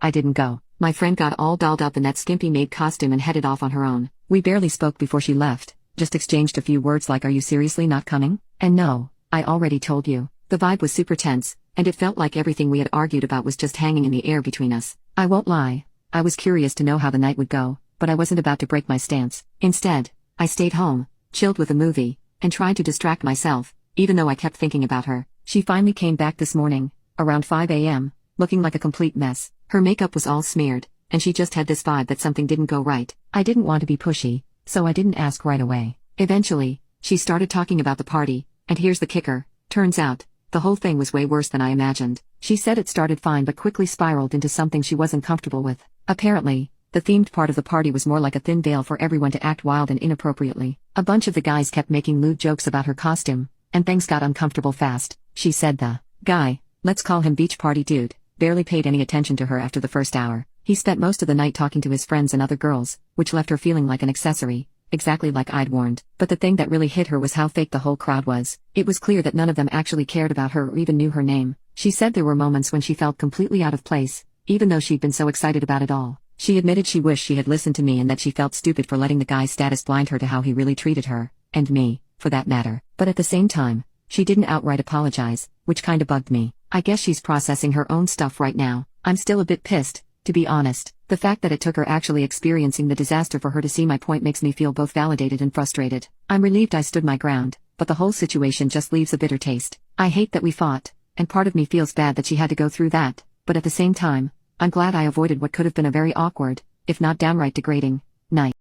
I didn't go. My friend got all dolled up in that skimpy maid costume and headed off on her own. We barely spoke before she left, just exchanged a few words like, "Are you seriously not coming?" And no, I already told you. The vibe was super tense, and it felt like everything we had argued about was just hanging in the air between us. I won't lie. I was curious to know how the night would go, but I wasn't about to break my stance. Instead, I stayed home, chilled with a movie, and tried to distract myself, even though I kept thinking about her. She finally came back this morning, around 5 a.m., looking like a complete mess. Her makeup was all smeared, and she just had this vibe that something didn't go right. I didn't want to be pushy, so I didn't ask right away. Eventually, she started talking about the party, and here's the kicker. Turns out, the whole thing was way worse than I imagined. She said it started fine but quickly spiraled into something she wasn't comfortable with. Apparently, the themed part of the party was more like a thin veil for everyone to act wild and inappropriately. A bunch of the guys kept making lewd jokes about her costume, and things got uncomfortable fast. She said the guy, let's call him beach party dude, barely paid any attention to her after the first hour. He spent most of the night talking to his friends and other girls, which left her feeling like an accessory, exactly like I'd warned. But the thing that really hit her was how fake the whole crowd was. It was clear that none of them actually cared about her or even knew her name. She said there were moments when she felt completely out of place, even though she'd been so excited about it all. She admitted she wished she had listened to me and that she felt stupid for letting the guy's status blind her to how he really treated her, and me, for that matter. But at the same time, she didn't outright apologize, which kinda bugged me. I guess she's processing her own stuff right now. I'm still a bit pissed, to be honest. The fact that it took her actually experiencing the disaster for her to see my point makes me feel both validated and frustrated. I'm relieved I stood my ground, but the whole situation just leaves a bitter taste. I hate that we fought, and part of me feels bad that she had to go through that, but at the same time, I'm glad I avoided what could have been a very awkward, if not downright degrading, night.